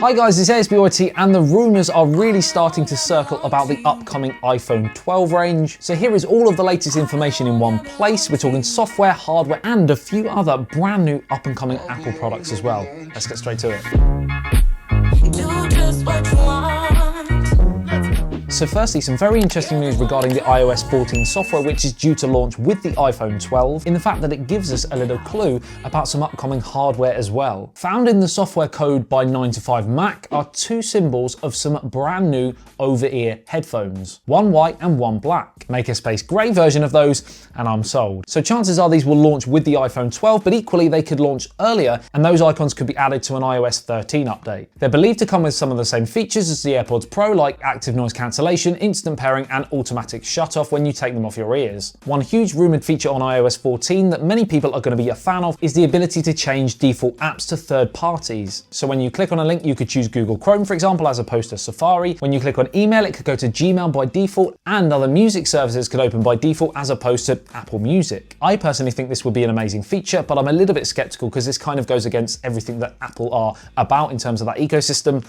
Hi guys, it's ASBYT and the rumours are really starting to circle about the upcoming iPhone 12 range. So here is all of the latest information in one place. We're talking software, hardware and a few other brand new up and coming Apple products as well. Let's get straight to it. Do just what you want. So firstly, some very interesting news regarding the iOS 14 software, which is due to launch with the iPhone 12, in the fact that it gives us a little clue about some upcoming hardware as well. Found in the software code by 9to5Mac are two symbols of some brand new over-ear headphones, one white and one black. Make a space grey version of those and I'm sold. So chances are these will launch with the iPhone 12, but equally they could launch earlier and those icons could be added to an iOS 13 update. They're believed to come with some of the same features as the AirPods Pro, like active noise cancellation, instant pairing and automatic shut-off when you take them off your ears. One huge rumoured feature on iOS 14 that many people are going to be a fan of is the ability to change default apps to third parties. So when you click on a link, you could choose Google Chrome, for example, as opposed to Safari. When you click on email, it could go to Gmail by default, and other music services could open by default as opposed to Apple Music. I personally think this would be an amazing feature, but I'm a little bit skeptical because this kind of goes against everything that Apple are about in terms of that ecosystem.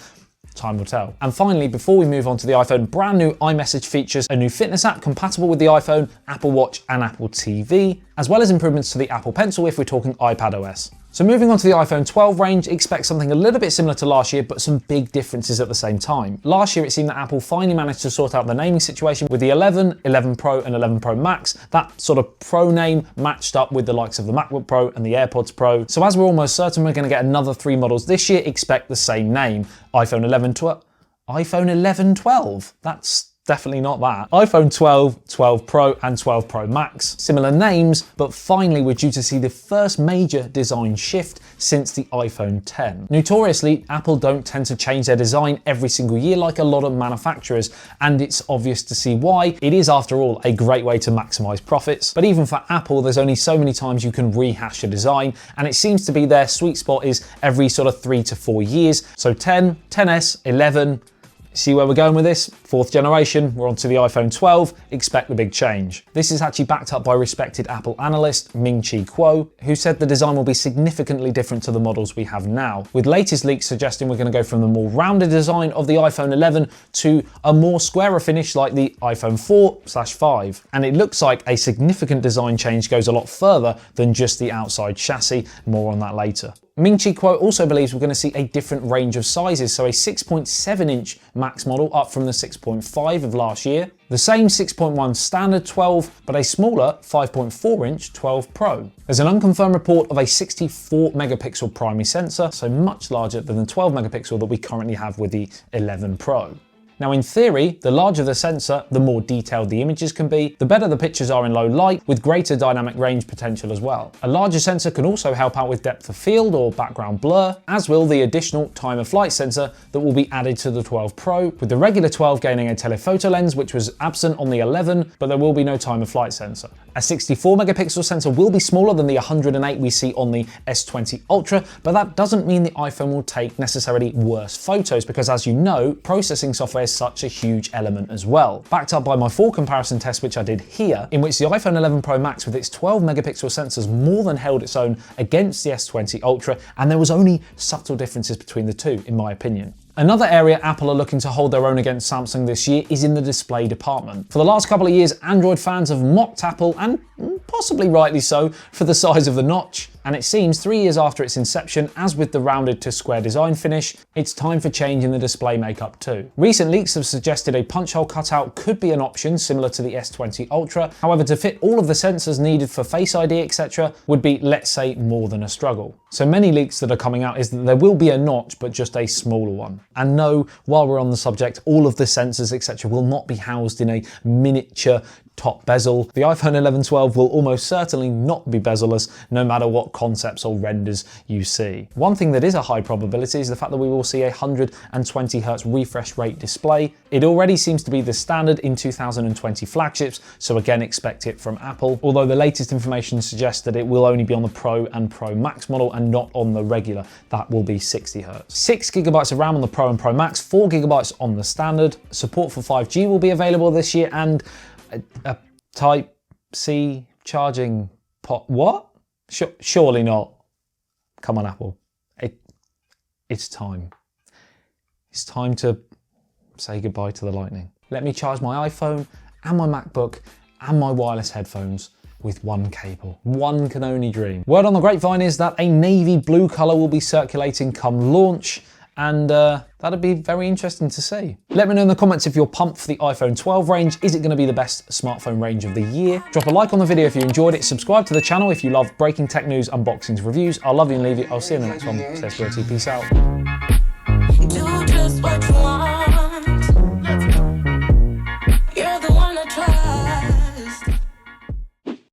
Time will tell. And finally, before we move on to the iPhone, brand new iMessage features a new fitness app compatible with the iPhone, Apple Watch and Apple TV, as well as improvements to the Apple Pencil if we're talking iPadOS. So moving on to the iPhone 12 range, expect something a little bit similar to last year, but some big differences at the same time. Last year, it seemed that Apple finally managed to sort out the naming situation with the 11, 11 Pro and 11 Pro Max. That sort of Pro name matched up with the likes of the MacBook Pro and the AirPods Pro. So as we're almost certain we're going to get another 3 models this year, expect the same name. iPhone 11 12. That's definitely not that. iPhone 12, 12 Pro and 12 Pro Max. Similar names, but finally we're due to see the first major design shift since the iPhone 10. Notoriously, Apple don't tend to change their design every single year like a lot of manufacturers, and it's obvious to see why. It is, after all, a great way to maximize profits. But even for Apple, there's only so many times you can rehash a design, and it seems to be their sweet spot is every sort of 3 to 4 years. So 10, 10S, 11, see where we're going with this? 4th generation, we're on to the iPhone 12, expect the big change. This is actually backed up by respected Apple analyst Ming-Chi Kuo, who said the design will be significantly different to the models we have now, with latest leaks suggesting we're going to go from the more rounded design of the iPhone 11 to a more squarer finish like the iPhone 4/5. And it looks like a significant design change goes a lot further than just the outside chassis, more on that later. Ming-Chi Kuo also believes we're going to see a different range of sizes, so a 6.7-inch Max model up from the 6.5 of last year, the same 6.1 standard 12, but a smaller 5.4-inch 12 Pro. There's an unconfirmed report of a 64 megapixel primary sensor, so much larger than the 12 megapixel that we currently have with the 11 Pro. Now in theory, the larger the sensor, the more detailed the images can be, the better the pictures are in low light, with greater dynamic range potential as well. A larger sensor can also help out with depth of field or background blur, as will the additional time of flight sensor that will be added to the 12 Pro, with the regular 12 gaining a telephoto lens which was absent on the 11, but there will be no time of flight sensor. A 64 megapixel sensor will be smaller than the 108 we see on the S20 Ultra, but that doesn't mean the iPhone will take necessarily worse photos, because as you know, processing software is such a huge element as well. Backed up by my full comparison test which I did here, in which the iPhone 11 Pro Max with its 12 megapixel sensors more than held its own against the S20 Ultra, and there was only subtle differences between the two in my opinion. Another area Apple are looking to hold their own against Samsung this year is in the display department. For the last couple of years, Android fans have mocked Apple, and possibly rightly so, for the size of the notch. And it seems 3 years after its inception, as with the rounded to square design finish, it's time for change in the display makeup too. Recent leaks have suggested a punch hole cutout could be an option similar to the S20 Ultra. However, to fit all of the sensors needed for Face ID, etc. would be, let's say, more than a struggle. So many leaks that are coming out is that there will be a notch, but just a smaller one. And no, while we're on the subject, all of the sensors, etc. will not be housed in a miniature top bezel. The iPhone 11 12 will almost certainly not be bezel-less, no matter what concepts or renders you see. One thing that is a high probability is the fact that we will see a 120Hz refresh rate display. It already seems to be the standard in 2020 flagships, so again expect it from Apple, although the latest information suggests that it will only be on the Pro and Pro Max model and not on the regular. That will be 60Hz. 6GB of RAM on the Pro and Pro Max, 4GB on the standard. Support for 5G will be available this year, and a Type-C charging pot. What? Surely not. Come on, Apple. It's time. it's time to say goodbye to the Lightning. Let me charge my iPhone and my MacBook and my wireless headphones with one cable. One can only dream. Word on the grapevine is that a navy blue color will be circulating come launch, and that'd be very interesting to see. Let me know in the comments if you're pumped for the iPhone 12 range. Is it going to be the best smartphone range of the year? Drop a like on the video if you enjoyed it. Subscribe to the channel if you love breaking tech news, unboxings, reviews. I'll love you and leave you. I'll see you in the next one. Stay sporty. Peace out. Do just what you want.